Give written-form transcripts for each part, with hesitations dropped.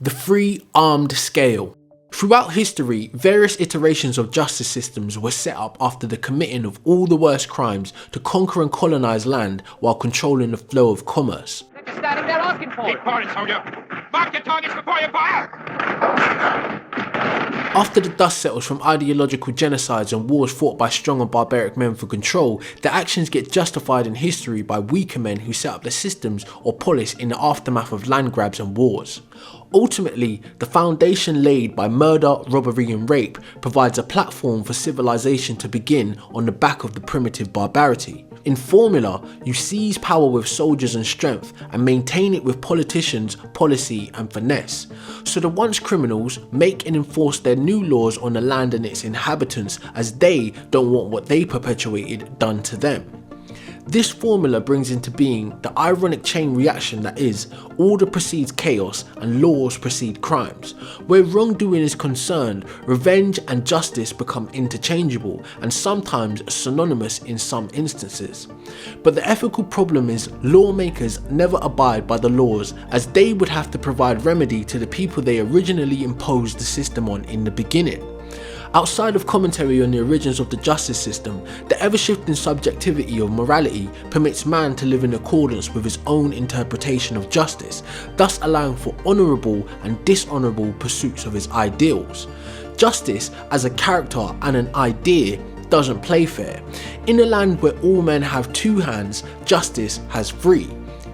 The three-armed scale. Throughout history, various iterations of justice systems were set up after the committing of all the worst crimes to conquer and colonize land while controlling the flow of commerce. They're standing there asking for it. Keep soldier. Mark your targets before you fire! After the dust settles from ideological genocides and wars fought by strong and barbaric men for control, their actions get justified in history by weaker men who set up the systems or polis in the aftermath of land grabs and wars. Ultimately, the foundation laid by murder, robbery and rape provides a platform for civilization to begin on the back of the primitive barbarity. In formula, you seize power with soldiers and strength and maintain it with politicians, policy and finesse. So the once criminals make and enforce their new laws on the land and its inhabitants as they don't want what they perpetuated done to them. This formula brings into being the ironic chain reaction that is, order precedes chaos and laws precede crimes. Where wrongdoing is concerned, revenge and justice become interchangeable and sometimes synonymous in some instances. But the ethical problem is lawmakers never abide by the laws as they would have to provide remedy to the people they originally imposed the system on in the beginning. Outside of commentary on the origins of the justice system, the ever-shifting subjectivity of morality permits man to live in accordance with his own interpretation of justice, thus allowing for honourable and dishonourable pursuits of his ideals. Justice, as a character and an idea, doesn't play fair. In a land where all men have two hands, justice has three.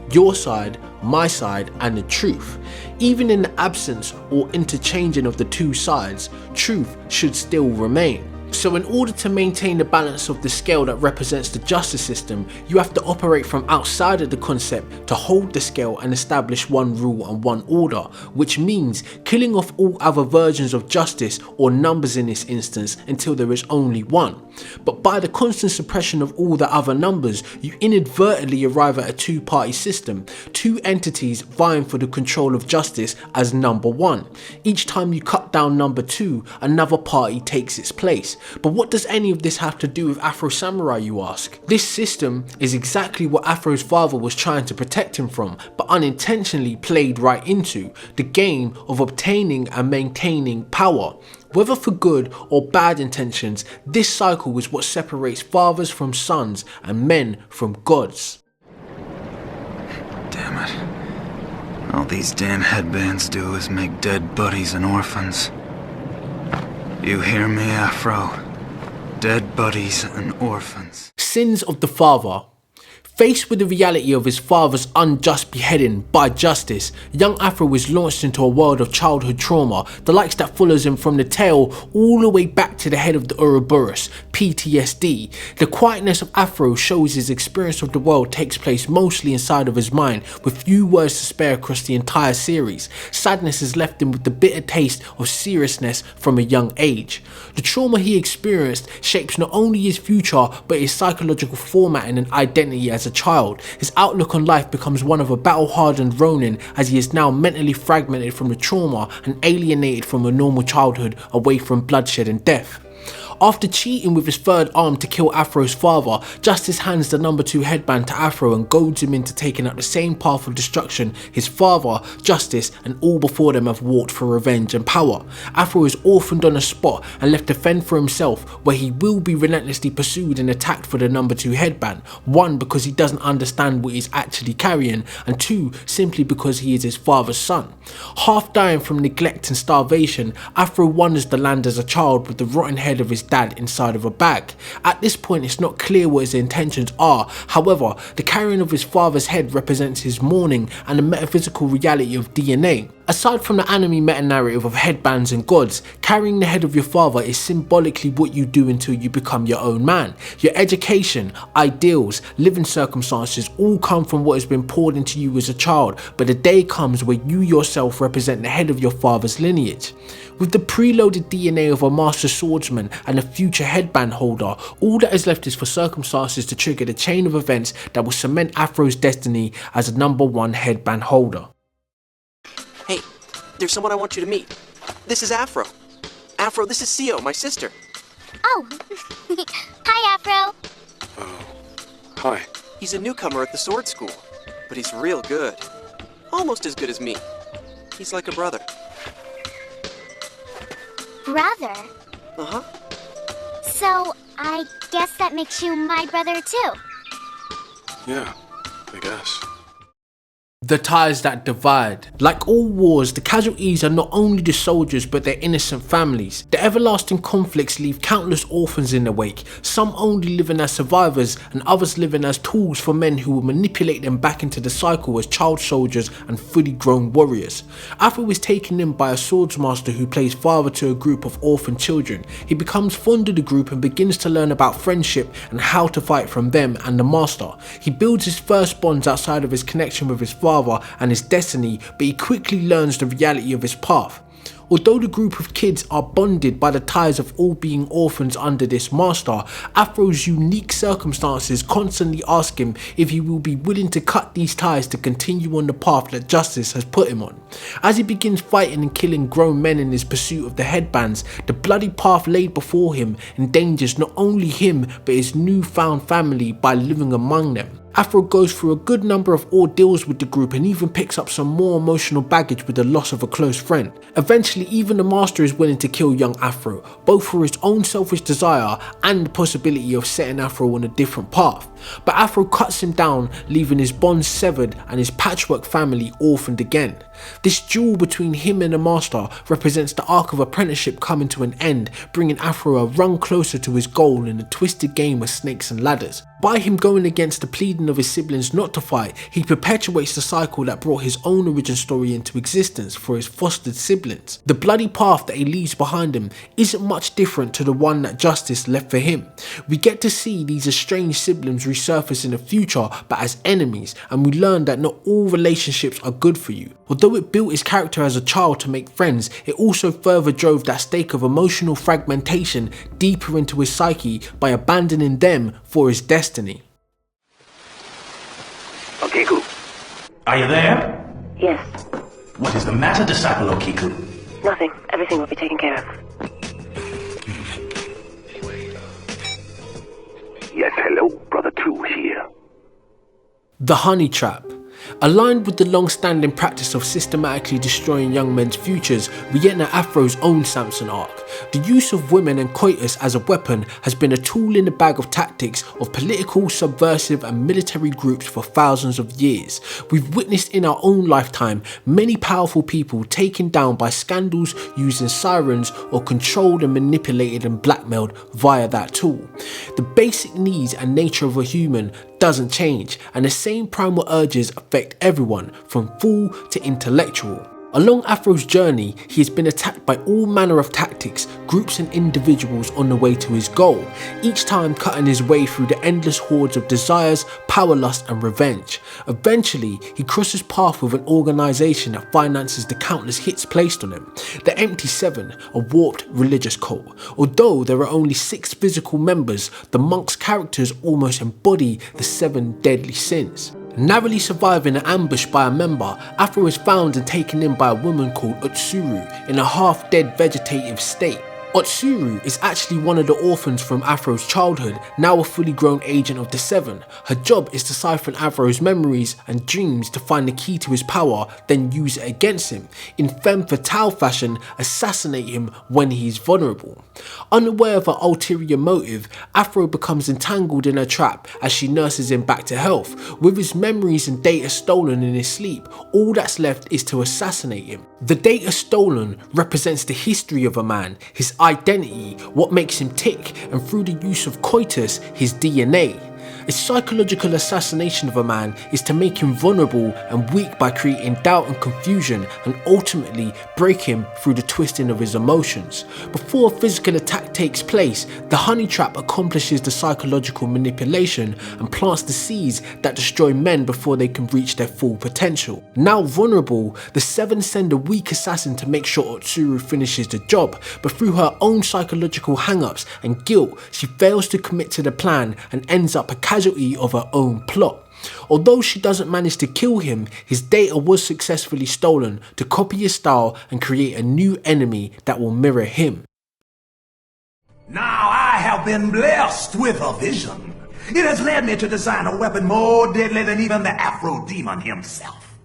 Your side, my side and the truth. Even in the absence or interchanging of the two sides, truth should still remain. So in order to maintain the balance of the scale that represents the justice system, you have to operate from outside of the concept to hold the scale and establish one rule and one order, which means killing off all other versions of justice or numbers in this instance until there is only one. But by the constant suppression of all the other numbers, you inadvertently arrive at a two-party system, two entities vying for the control of justice as number one. Each time you cut down number two, another party takes its place. But what does any of this have to do with Afro Samurai, you ask? This system is exactly what Afro's father was trying to protect him from, but unintentionally played right into, the game of obtaining and maintaining power. Whether for good or bad intentions, this cycle is what separates fathers from sons and men from gods. Damn it. All these damn headbands do is make dead buddies and orphans. You hear me, Afro? Dead buddies and orphans. Sins of the father. Faced with the reality of his father's unjust beheading by justice, young Afro is launched into a world of childhood trauma, the likes that follows him from the tail all the way back to the head of the Ouroboros, PTSD. The quietness of Afro shows his experience of the world takes place mostly inside of his mind, with few words to spare across the entire series. Sadness has left him with the bitter taste of seriousness from a young age. The trauma he experienced shapes not only his future, but his psychological formatting and identity as a child. His outlook on life becomes one of a battle-hardened Ronin as he is now mentally fragmented from the trauma and alienated from a normal childhood away from bloodshed and death. After cheating with his third arm to kill Afro's father, Justice hands the number 2 headband to Afro and goads him into taking up the same path of destruction his father, Justice and all before them have walked for revenge and power. Afro is orphaned on a spot and left to fend for himself, where he will be relentlessly pursued and attacked for the number 2 headband. 1, because he doesn't understand what he's actually carrying, and 2, simply because he is his father's son. Half dying from neglect and starvation, Afro wanders the land as a child with the rotten head of his dad inside of a bag. At this point it's not clear what his intentions are, however the carrying of his father's head represents his mourning and the metaphysical reality of DNA. Aside from the anime meta-narrative of headbands and gods, carrying the head of your father is symbolically what you do until you become your own man. Your education, ideals, living circumstances all come from what has been poured into you as a child, but the day comes where you yourself represent the head of your father's lineage. With the preloaded DNA of a master swordsman and a future headband holder, all that is left is for circumstances to trigger the chain of events that will cement Afro's destiny as a number 1 headband holder. Hey, there's someone I want you to meet. This is Afro. Afro, this is Sio, my sister. Oh, hi Afro. Oh, hi. He's a newcomer at the sword school, but he's real good. Almost as good as me. He's like a brother. Brother? Uh-huh. So, I guess that makes you my brother too. Yeah, I guess. The ties that divide. Like all wars, the casualties are not only the soldiers but their innocent families. The everlasting conflicts leave countless orphans in their wake, some only living as survivors and others living as tools for men who will manipulate them back into the cycle as child soldiers and fully grown warriors. Afro is taken in by a swordsmaster who plays father to a group of orphan children. He becomes fond of the group and begins to learn about friendship and how to fight from them and the master. He builds his first bonds outside of his connection with his father and his destiny, but he quickly learns the reality of his path. Although the group of kids are bonded by the ties of all being orphans under this master, Afro's unique circumstances constantly ask him if he will be willing to cut these ties to continue on the path that justice has put him on. As he begins fighting and killing grown men in his pursuit of the headbands, the bloody path laid before him endangers not only him but his newfound family by living among them. Afro goes through a good number of ordeals with the group and even picks up some more emotional baggage with the loss of a close friend. Eventually, even the master is willing to kill young Afro, both for his own selfish desire and the possibility of setting Afro on a different path. But Afro cuts him down, leaving his bonds severed and his patchwork family orphaned again. This duel between him and the master represents the arc of apprenticeship coming to an end, bringing Afro a rung closer to his goal in a twisted game of snakes and ladders. By him going against the pleading of his siblings not to fight, he perpetuates the cycle that brought his own origin story into existence for his fostered siblings. The bloody path that he leaves behind him isn't much different to the one that justice left for him. We get to see these estranged siblings resurface in the future but as enemies, and we learn that not all relationships are good for you. Although it built his character as a child to make friends, it also further drove that stake of emotional fragmentation deeper into his psyche by abandoning them for his destiny. Okiku. Are you there? Yes. What is the matter, disciple Okiku? Nothing. Everything will be taken care of. Yes, hello, Brother 2 here. The Honey Trap. Aligned with the long-standing practice of systematically destroying young men's futures, we enter Afro's own Samson arc. The use of women and coitus as a weapon has been a tool in the bag of tactics of political, subversive and military groups for thousands of years. We've witnessed in our own lifetime many powerful people taken down by scandals using sirens or controlled and manipulated and blackmailed via that tool. The basic needs and nature of a human doesn't change, and the same primal urges affect everyone from fool to intellectual. Along Afro's journey, he has been attacked by all manner of tactics, groups and individuals on the way to his goal, each time cutting his way through the endless hordes of desires, power lust and revenge. Eventually, he crosses path with an organisation that finances the countless hits placed on him, the Empty Seven, a warped religious cult. Although there are only 6 physical members, the monk's characters almost embody the 7 deadly sins. Narrowly surviving an ambush by a member, Afro is found and taken in by a woman called Utsuru in a half-dead vegetative state. Utsuru is actually one of the orphans from Afro's childhood, now a fully grown agent of the Seven. Her job is to siphon Afro's memories and dreams to find the key to his power, then use it against him. In femme fatale fashion, assassinate him when he is vulnerable. Unaware of her ulterior motive, Afro becomes entangled in her trap as she nurses him back to health. With his memories and data stolen in his sleep, all that's left is to assassinate him. The data stolen represents the history of a man, his identity, what makes him tick, and through the use of coitus, his DNA. A psychological assassination of a man is to make him vulnerable and weak by creating doubt and confusion and ultimately break him through the twisting of his emotions. Before a physical attack takes place, the honey trap accomplishes the psychological manipulation and plants the seeds that destroy men before they can reach their full potential. Now vulnerable, the Seven send a weak assassin to make sure Utsuru finishes the job, but through her own psychological hang-ups and guilt, she fails to commit to the plan and ends up a casualty of her own plot. Although she doesn't manage to kill him, his data was successfully stolen to copy his style and create a new enemy that will mirror him. Now I have been blessed with a vision. It has led me to design a weapon more deadly than even the Afro demon himself.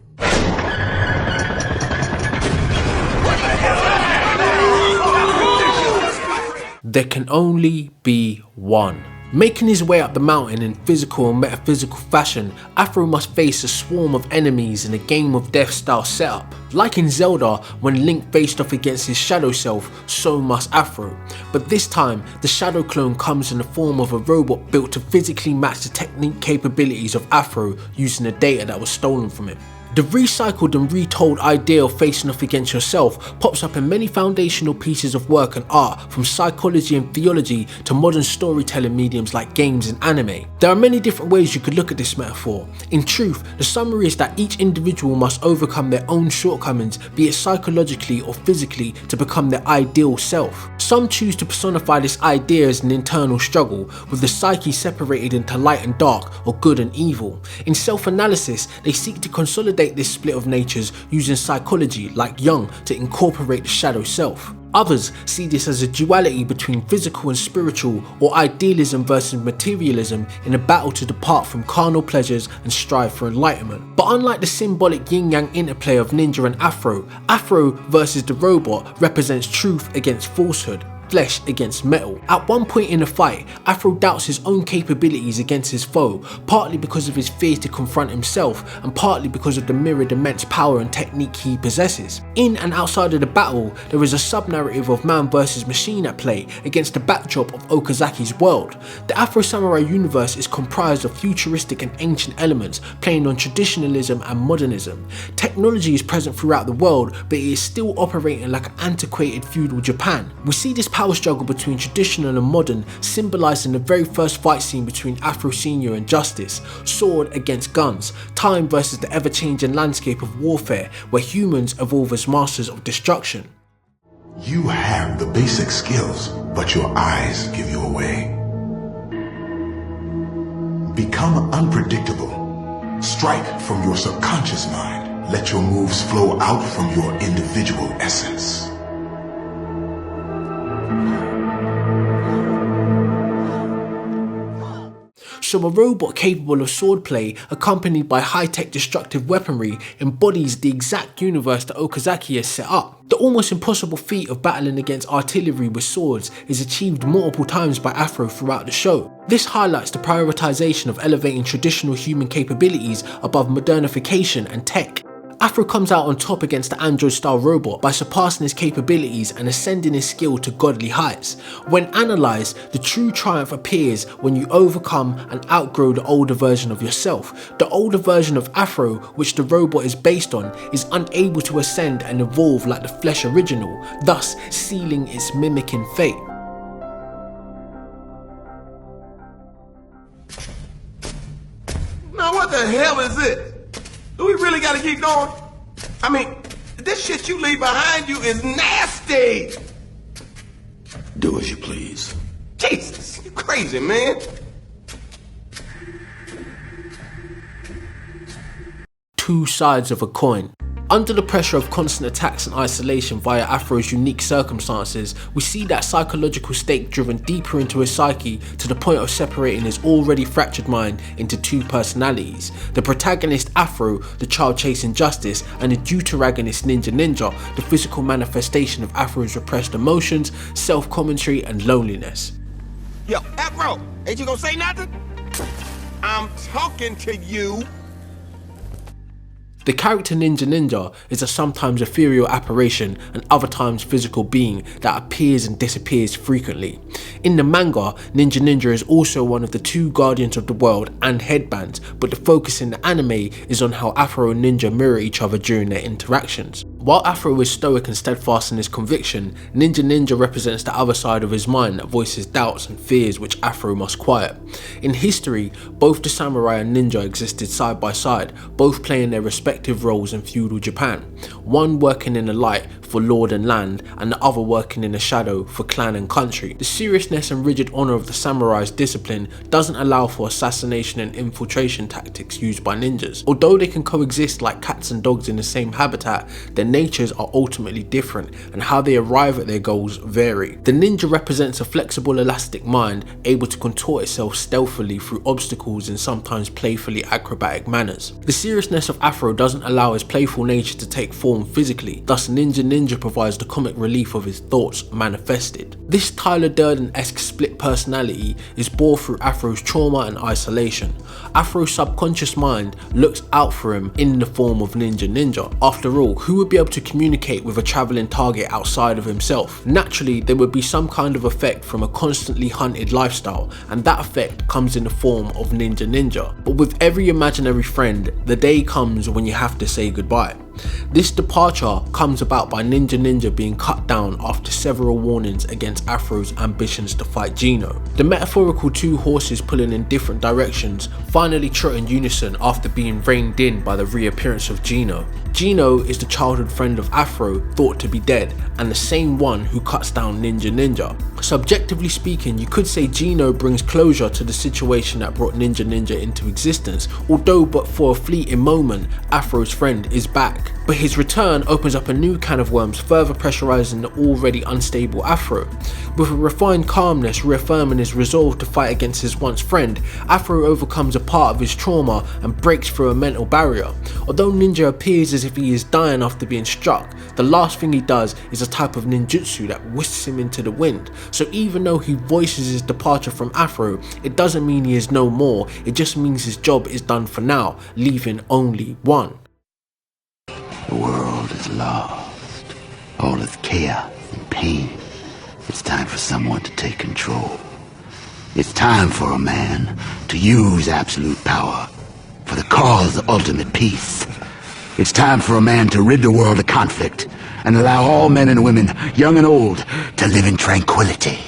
there can only be one. Making his way up the mountain in physical and metaphysical fashion, Afro must face a swarm of enemies in a game of death style setup. Like in Zelda, when Link faced off against his shadow self, so must Afro. But this time, the shadow clone comes in the form of a robot built to physically match the technique capabilities of Afro using the data that was stolen from him. The recycled and retold idea of facing off against yourself pops up in many foundational pieces of work and art, from psychology and theology to modern storytelling mediums like games and anime. There are many different ways you could look at this metaphor. In truth, the summary is that each individual must overcome their own shortcomings, be it psychologically or physically, to become their ideal self. Some choose to personify this idea as an internal struggle, with the psyche separated into light and dark or good and evil. In self-analysis, they seek to consolidate this split of natures using psychology like Jung to incorporate the shadow self. Others see this as a duality between physical and spiritual, or idealism versus materialism, in a battle to depart from carnal pleasures and strive for enlightenment. But unlike the symbolic yin-yang interplay of Ninja and Afro, Afro versus the robot represents truth against falsehood, flesh against metal. At one point in the fight, Afro doubts his own capabilities against his foe, partly because of his fear to confront himself, and partly because of the mirrored immense power and technique he possesses. In and outside of the battle, there is a sub-narrative of man versus machine at play against the backdrop of Okazaki's world. The Afro Samurai universe is comprised of futuristic and ancient elements, playing on traditionalism and modernism. Technology is present throughout the world, but it is still operating like an antiquated feudal Japan. We see this power struggle between traditional and modern symbolised in the very first fight scene between Afro Senior and Justice, sword against guns, time versus the ever-changing landscape of warfare where humans evolve as masters of destruction. You have the basic skills, but your eyes give you away. Become unpredictable. Strike from your subconscious mind. Let your moves flow out from your individual essence. So a robot capable of swordplay, accompanied by high-tech destructive weaponry, embodies the exact universe that Okazaki has set up. The almost impossible feat of battling against artillery with swords is achieved multiple times by Afro throughout the show. This highlights the prioritization of elevating traditional human capabilities above modernification and tech. Afro comes out on top against the android-style robot by surpassing his capabilities and ascending his skill to godly heights. When analysed, the true triumph appears when you overcome and outgrow the older version of yourself. The older version of Afro, which the robot is based on, is unable to ascend and evolve like the flesh original, thus sealing its mimicking fate. Now what the hell is this? Do we really gotta keep going? I mean, this shit you leave behind you is nasty! Do as you please. Jesus, you crazy, man. Two sides of a coin. Under the pressure of constant attacks and isolation via Afro's unique circumstances, we see that psychological state driven deeper into his psyche to the point of separating his already fractured mind into two personalities. The protagonist Afro, the child chasing justice, and the deuteragonist Ninja, the physical manifestation of Afro's repressed emotions, self-commentary and loneliness. Yo, Afro, ain't you gonna say nothing? I'm talking to you. The character Ninja is a sometimes ethereal apparition and other times physical being that appears and disappears frequently. In the manga, Ninja is also one of the two guardians of the world and Headband, but the focus in the anime is on how Afro and Ninja mirror each other during their interactions. While Afro is stoic and steadfast in his conviction, Ninja represents the other side of his mind that voices doubts and fears which Afro must quiet. In history, both the samurai and ninja existed side by side, both playing their respective roles in feudal Japan, one working in the light for lord and land, and the other working in the shadow for clan and country. The seriousness and rigid honour of the samurai's discipline doesn't allow for assassination and infiltration tactics used by ninjas. Although they can coexist like cats and dogs in the same habitat, their natures are ultimately different, and how they arrive at their goals vary. The ninja represents a flexible, elastic mind, able to contort itself stealthily through obstacles in sometimes playfully acrobatic manners. The seriousness of Afro doesn't allow his playful nature to take form physically, thus Ninja ninja provides the comic relief of his thoughts manifested. This Tyler Durden-esque split personality is born through Afro's trauma and isolation. Afro's subconscious mind looks out for him in the form of Ninja. After all, who would be able to communicate with a travelling target outside of himself? Naturally, there would be some kind of effect from a constantly hunted lifestyle, and that effect comes in the form of Ninja. But with every imaginary friend, the day comes when you have to say goodbye. This departure comes about by Ninja being cut down after several warnings against Afro's ambitions to fight Gino. The metaphorical two horses pulling in different directions finally trot in unison after being reined in by the reappearance of Gino. Gino is the childhood friend of Afro thought to be dead, and the same one who cuts down Ninja. Subjectively speaking, you could say Gino brings closure to the situation that brought Ninja into existence, although but for a fleeting moment, Afro's friend is back. But his return opens up a new can of worms, further pressurizing the already unstable Afro. With a refined calmness reaffirming his resolve to fight against his once friend, Afro overcomes a part of his trauma and breaks through a mental barrier. Although Ninja appears as if he is dying after being struck, the last thing he does is a type of ninjutsu that whisks him into the wind. So even though he voices his departure from Afro, it doesn't mean he is no more, it just means his job is done for now, leaving only one. The world is lost. All is chaos and pain. It's time for someone to take control. It's time for a man to use absolute power for the cause of ultimate peace. It's time for a man to rid the world of conflict and allow all men and women, young and old, to live in tranquility.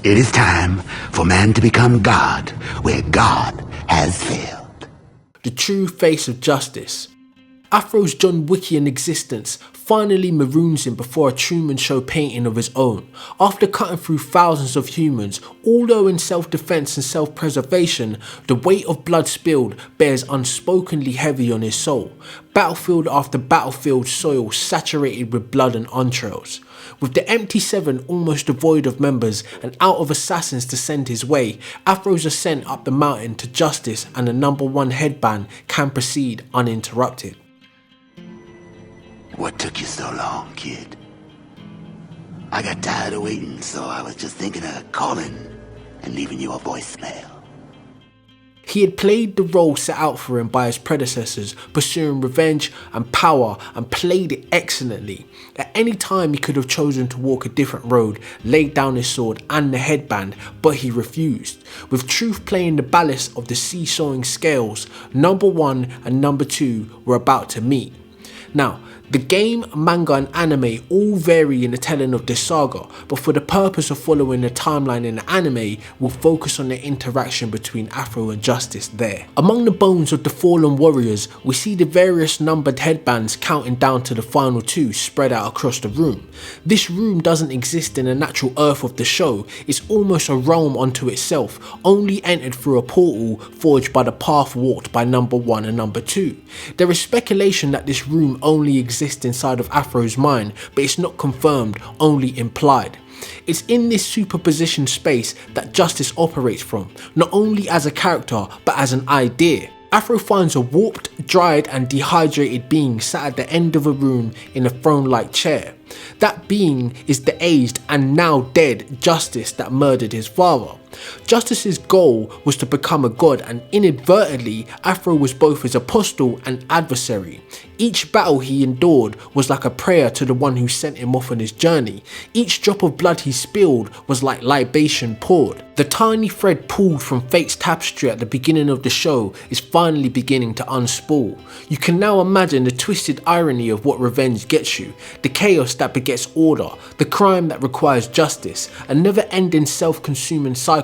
It is time for man to become God where God has failed. The true face of justice. Afro's John Wickian existence finally maroons him before a Truman Show painting of his own. After cutting through thousands of humans, although in self-defense and self-preservation, the weight of blood spilled bears unspokenly heavy on his soul. Battlefield after battlefield soil saturated with blood and entrails. With the empty Seven almost devoid of members and out of assassins to send his way, Afro's ascent up the mountain to justice and the #1 headband can proceed uninterrupted. What took you so long, kid? I got tired of waiting, so I was just thinking of calling and leaving you a voicemail. He had played the role set out for him by his predecessors, pursuing revenge and power, and played it excellently. At any time he could have chosen to walk a different road, laid down his sword and the headband, but he refused. With truth playing the ballast of the seesawing scales, #1 and #2 were about to meet. Now, the game, manga and anime all vary in the telling of this saga, but for the purpose of following the timeline in the anime, we'll focus on the interaction between Afro and Justice there. Among the bones of the fallen warriors, we see the various numbered headbands counting down to the final two spread out across the room. This room doesn't exist in the natural earth of the show, it's almost a realm unto itself, only entered through a portal forged by the path walked by #1 and #2. There is speculation that this room only exists inside of Afro's mind, but it's not confirmed, only implied. It's in this superposition space that Justice operates from, not only as a character, but as an idea. Afro finds a warped, dried and dehydrated being sat at the end of a room in a throne-like chair. That being is the aged and now dead Justice that murdered his father. Justice's goal was to become a god, and inadvertently Afro was both his apostle and adversary. Each battle he endured was like a prayer to the one who sent him off on his journey. Each drop of blood he spilled was like libation poured. The tiny thread pulled from fate's tapestry at the beginning of the show is finally beginning to unspool. You can now imagine the twisted irony of what revenge gets you, the chaos that begets order, the crime that requires justice, a never-ending self-consuming cycle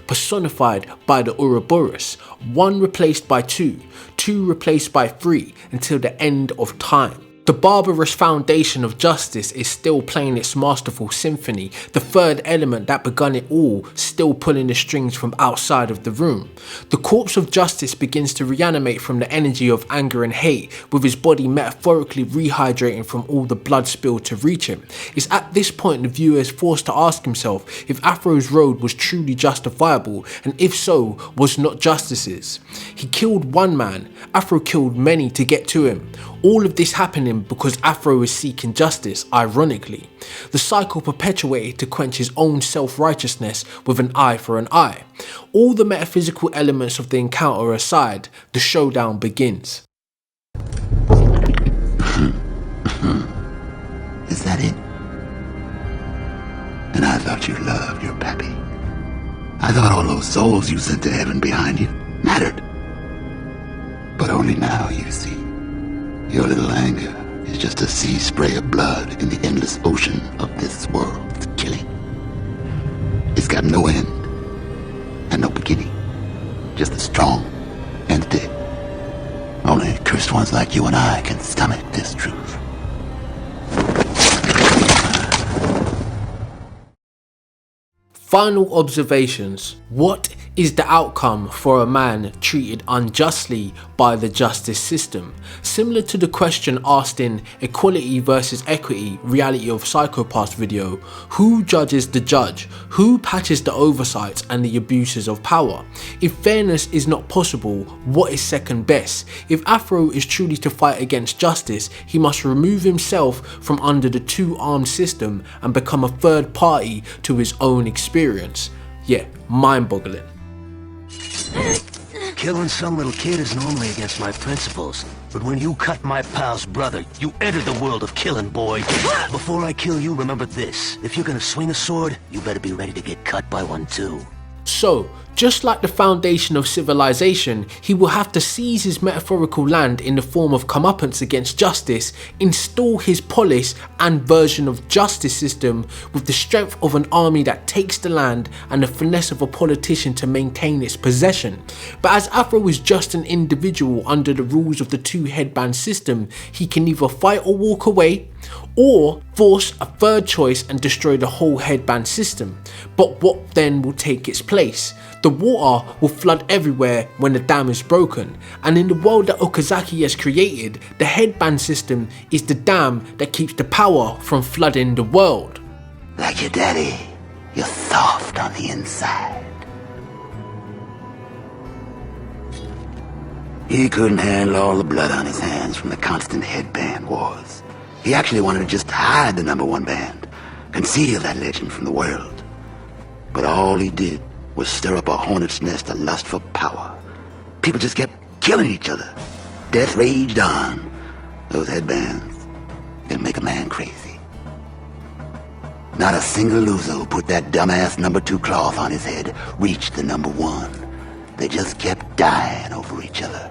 personified by the Ouroboros, one replaced by two, two replaced by three, until the end of time. The barbarous foundation of justice is still playing its masterful symphony, the third element that begun it all still pulling the strings from outside of the room. The corpse of justice begins to reanimate from the energy of anger and hate, with his body metaphorically rehydrating from all the blood spilled to reach him. It's at this point the viewer is forced to ask himself if Afro's road was truly justifiable, and if so, was not Justice's. He killed one man, Afro killed many to get to him. All of this happening because Afro is seeking justice, ironically. The cycle perpetuated to quench his own self-righteousness with an eye for an eye. All the metaphysical elements of the encounter aside, the showdown begins. Is that it? And I thought you loved your pappy. I thought all those souls you sent to heaven behind you mattered. But only now you see. Your little anger is just a sea spray of blood in the endless ocean of this world's killing. It's got no end and no beginning. Just the strong and the dead. Only cursed ones like you and I can stomach this truth. Final observations. What is the outcome for a man treated unjustly by the justice system? Similar to the question asked in Equality versus Equity, Reality of Psychopaths video, who judges the judge? Who patches the oversights and the abuses of power? If fairness is not possible, what is second best? If Afro is truly to fight against justice, he must remove himself from under the two-armed system and become a third party to his own experience. Yeah, mind-boggling. Killing some little kid is normally against my principles, but when you cut my pal's brother, you entered the world of killing, boy. Before I kill you, remember this. If you're gonna swing a sword, you better be ready to get cut by one too. So, just like the foundation of civilization, he will have to seize his metaphorical land in the form of comeuppance against justice, install his polis and version of justice system with the strength of an army that takes the land and the finesse of a politician to maintain its possession. But as Afro is just an individual under the rules of the two headband system, he can either fight or walk away, or force a third choice and destroy the whole headband system. But what then will take its place? The water will flood everywhere when the dam is broken, and in the world that Okazaki has created, the headband system is the dam that keeps the power from flooding the world. Like your daddy, you're soft on the inside. He couldn't handle all the blood on his hands from the constant headband wars. He actually wanted to just hide the #1 band, conceal that legend from the world. But all he did was stir up a hornet's nest of lust for power. People just kept killing each other. Death raged on. Those headbands can make a man crazy. Not a single loser who put that dumbass #2 cloth on his head reached the #1. They just kept dying over each other.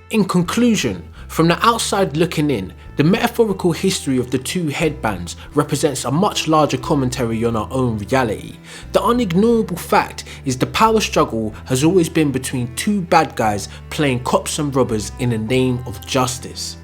In conclusion, from the outside looking in, the metaphorical history of the two headbands represents a much larger commentary on our own reality. The unignorable fact is the power struggle has always been between two bad guys playing cops and robbers in the name of justice.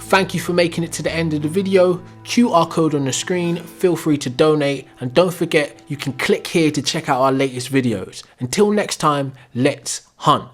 Thank you for making it to the end of the video. QR code on the screen, feel free to donate, and don't forget you can click here to check out our latest videos. Until next time, let's hunt.